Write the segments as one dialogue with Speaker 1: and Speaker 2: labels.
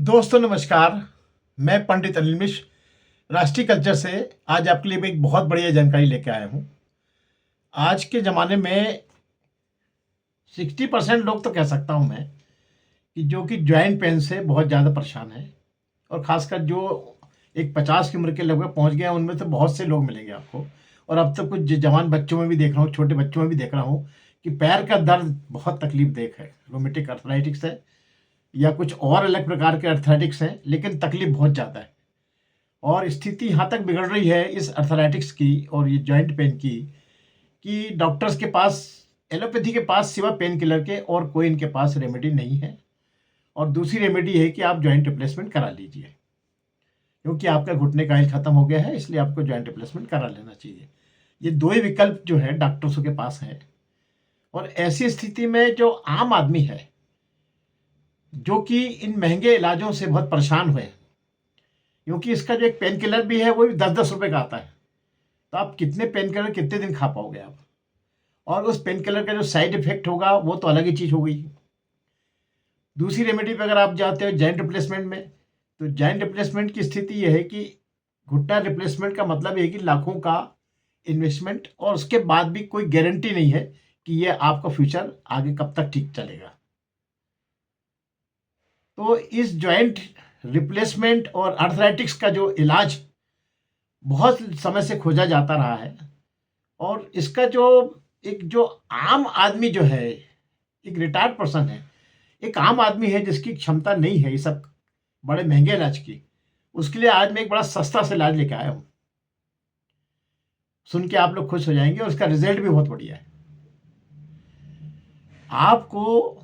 Speaker 1: दोस्तों नमस्कार। मैं पंडित अनिल मिश्र राष्ट्रीय कल्चर से आज आपके लिए एक बहुत बढ़िया जानकारी लेके आया हूँ। आज के ज़माने में 60% लोग तो कह सकता हूँ मैं कि जो कि जॉइंट पेन से बहुत ज़्यादा परेशान हैं, और ख़ासकर जो एक 50 की उम्र के लगभग पहुँच गए हैं उनमें तो बहुत से लोग मिलेंगे आपको। और अब तो कुछ जवान बच्चों में भी देख रहा हूँ, छोटे बच्चों में भी देख रहा हूँ कि पैर का दर्द बहुत तकलीफ़देह है। रोमेटिक अर्थराइटिस है या कुछ और अलग प्रकार के अर्थराइटिक्स हैं, लेकिन तकलीफ़ बहुत ज़्यादा है। और स्थिति यहाँ तक बिगड़ रही है इस अर्थराइटिक्स की और ये जॉइंट पेन की कि डॉक्टर्स के पास, एलोपैथी के पास सिवा पेन किलर के और कोई इनके पास रेमेडी नहीं है। और दूसरी रेमेडी है कि आप जॉइंट रिप्लेसमेंट करा लीजिए, क्योंकि आपका घुटने का इल खत्म हो गया है, इसलिए आपको जॉइंट रिप्लेसमेंट करा लेना चाहिए। ये दो ही विकल्प जो है डॉक्टर्सों के पास है। और ऐसी स्थिति में जो आम आदमी है, जो कि इन महंगे इलाजों से बहुत परेशान हुए हैं, क्योंकि इसका जो एक पेन किलर भी है वो भी 10-10 रुपए का आता है। तो आप कितने पेन किलर कितने दिन खा पाओगे आप? और उस पेन किलर का जो साइड इफेक्ट होगा वो तो अलग ही चीज़ हो गई। दूसरी रेमेडी पे अगर आप जाते हो जॉइंट रिप्लेसमेंट में, तो जॉइंट रिप्लेसमेंट की स्थिति ये है कि घुटना रिप्लेसमेंट का मतलब ये है कि लाखों का इन्वेस्टमेंट, और उसके बाद भी कोई गारंटी नहीं है कि ये आपका फ्यूचर आगे कब तक ठीक चलेगा। तो इस जॉइंट रिप्लेसमेंट और आर्थराइटिक्स का जो इलाज बहुत समय से खोजा जाता रहा है, और इसका जो आम आदमी जो है, एक रिटायर्ड पर्सन है, एक आम आदमी है जिसकी क्षमता नहीं है ये सब बड़े महंगे इलाज की, उसके लिए आज मैं एक बड़ा सस्ता सा इलाज लेके आया हूँ। सुन के आप लोग खुश हो जाएंगे, और उसका रिजल्ट भी बहुत बढ़िया है। आपको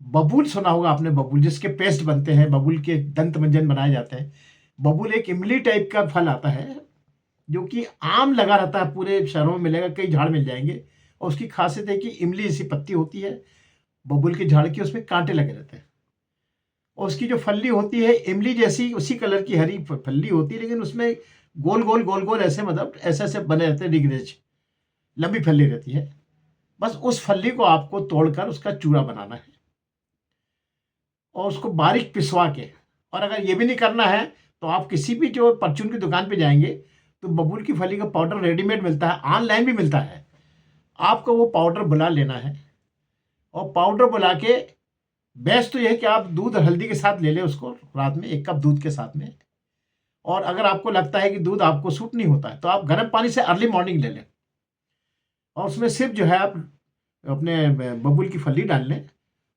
Speaker 1: बबूल सुना होगा आपने, बबूल जिसके पेस्ट बनते हैं, बबूल के दंत मंजन बनाए जाते हैं। बबूल एक इमली टाइप का फल आता है, जो कि आम लगा रहता है, पूरे शहरों में मिलेगा, कई झाड़ मिल जाएंगे। और उसकी खासियत है कि इमली जैसी पत्ती होती है बबूल के झाड़ की, उसमें कांटे लगे रहते हैं। और उसकी जो फल्ली होती है इमली जैसी, उसी कलर की हरी फल्ली होती है, लेकिन उसमें गोल गोल ऐसे, मतलब ऐसे ऐसे बने रहते हैं, डिग्रेज लंबी फल्ली रहती है। बस उस फल्ली को आपको तोड़कर उसका चूरा बनाना है, और उसको बारीक पिसवा के, और अगर ये भी नहीं करना है तो आप किसी भी जो परचून की दुकान पे जाएंगे तो बबूल की फली का पाउडर रेडीमेड मिलता है, ऑनलाइन भी मिलता है। आपको वो पाउडर बुला लेना है, और पाउडर बुला के बेस्ट तो यह है कि आप दूध और हल्दी के साथ ले लें उसको, रात में 1 कप दूध के साथ में। और अगर आपको लगता है कि दूध आपको सूट नहीं होता है तो आप गर्म पानी से अर्ली मॉर्निंग ले लें, और उसमें सिर्फ जो है आप अपने बबूल की फली डाल लें,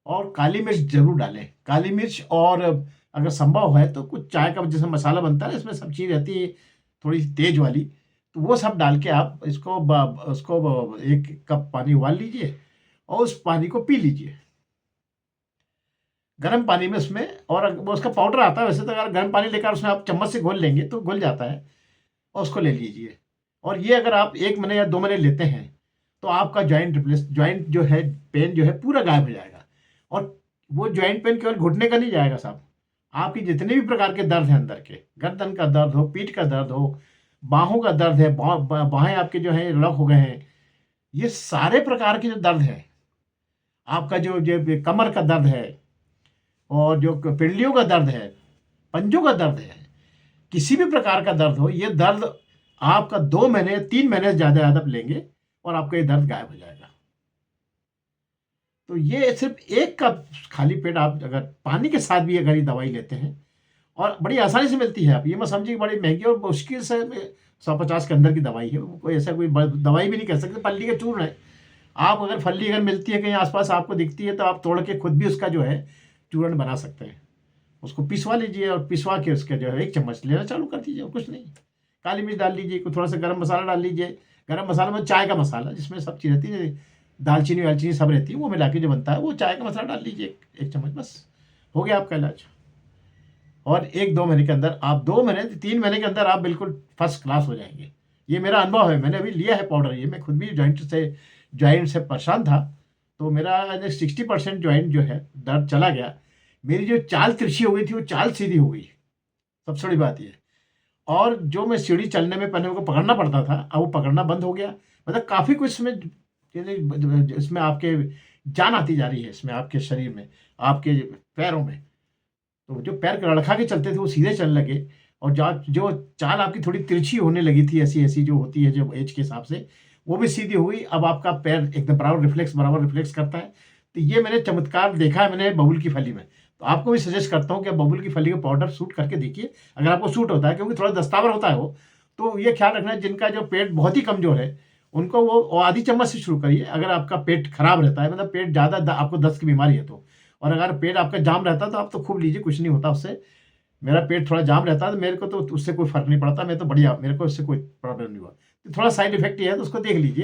Speaker 1: और काली मिर्च ज़रूर डालें। काली मिर्च, और अगर संभव है तो कुछ चाय का जैसे मसाला बनता है, इसमें सब चीज़ रहती है थोड़ी सी तेज वाली, तो वो सब डाल के आप इसको उसको 1 कप पानी उबाल लीजिए, और उस पानी को पी लीजिए गर्म पानी में उसमें। और वो उसका पाउडर आता है वैसे तो, अगर गर्म पानी लेकर उसमें आप चम्मच से घोल लेंगे तो घुल जाता है, और उसको ले लीजिए। और ये अगर आप 1 महीने या 2 महीने लेते हैं तो आपका जॉइंट जो है, पेन जो है पूरा गायब हो जाएगा। और वो जॉइंट पेन केवल घुटने का नहीं जाएगा साहब, आपकी जितने भी प्रकार के दर्द हैं, अंदर के गर्दन का दर्द हो, पीठ का दर्द हो, बाहों का दर्द है, बाहें आपके जो है लॉक हो गए हैं, ये सारे प्रकार के जो दर्द है, आपका जो कमर का दर्द है, और जो पिंडलियों का दर्द है, पंजों का दर्द है, किसी भी प्रकार का दर्द हो, ये दर्द आपका 2 महीने 3 महीने से ज़्यादा लेंगे और आपका ये दर्द गायब हो जाएगा। तो ये सिर्फ 1 कप खाली पेट आप अगर पानी के साथ भी अगर ये दवाई लेते हैं, और बड़ी आसानी से मिलती है, आप ये मत समझिए कि बड़ी महंगी और मुश्किल से 150 के अंदर की दवाई है, वो कोई ऐसा कोई दवाई भी नहीं कह सकते, फल्ली का चूर्ण है। आप अगर फल्ली अगर मिलती है कहीं आसपास आपको दिखती है, तो आप तोड़ के खुद भी उसका जो है चूर्ण बना सकते हैं। उसको पिसवा लीजिए, और पिसवा के उसका जो है 1 चम्मच लेना चालू कर दीजिए, और कुछ नहीं। काली मिर्च डाल लीजिए, कुछ थोड़ा सा गरम मसाला डाल लीजिए। गरम मसाला में चाय का मसाला, जिसमें सब चीज़ रहती है, दालचीनी वालचीनी सब रहती है, वो मिला के जो बनता है, वो चाय का मसाला डाल लीजिए 1 चम्मच, बस हो गया आपका इलाज। और 1-2 महीने के अंदर, आप 2 महीने 3 महीने के अंदर आप बिल्कुल फर्स्ट क्लास हो जाएंगे। ये मेरा अनुभव है, मैंने अभी लिया है पाउडर, ये मैं खुद भी जॉइंट से परेशान था, तो मेरा 60% जॉइंट जो है दर्द चला गया। मेरी जो चाल तिरछी हो गई थी वो चाल सीधी हो गई, सबसे बड़ी बात ये। और जो मैं सीढ़ी चलने में पहले मेरे को पकड़ना पड़ता था, अब वो पकड़ना बंद हो गया। मतलब काफ़ी कुछ इसमें, यानी इसमें आपके जान आती जा रही है, इसमें आपके शरीर में, आपके पैरों में। तो जो पैर लड़खा के चलते थे वो सीधे चलने लगे और जा जो चाल आपकी थोड़ी तिरछी होने लगी थी, ऐसी-ऐसी जो होती है जो एज के हिसाब से, वो भी सीधी हो गई। अब आपका पैर एकदम बराबर रिफ्लेक्स करता है। तो ये मैंने चमत्कार देखा है मैंने बबूल की फली में। तो आपको भी सजेस्ट करता हूँ कि आप बबूल की फली का पाउडर सूट करके देखिए, अगर आपको सूट होता है क्योंकि थोड़ा दस्तावर होता है वो। तो ये ख्याल रखना है जिनका जो पेट बहुत ही कमज़ोर है, उनको वो आधी चम्मच से शुरू करिए। अगर आपका पेट खराब रहता है मतलब पेट ज़्यादा द आपको दस्त की बीमारी है तो। और अगर पेट आपका जाम रहता है तो आप तो खूब लीजिए, कुछ नहीं होता उससे। मेरा पेट थोड़ा जाम रहता है तो मेरे को तो उससे कोई फ़र्क नहीं पड़ता, मैं तो बढ़िया, मेरे को उससे कोई प्रॉब्लम नहीं हुआ। तो थोड़ा साइड इफ़ेक्ट ही है तो उसको देख लीजिए।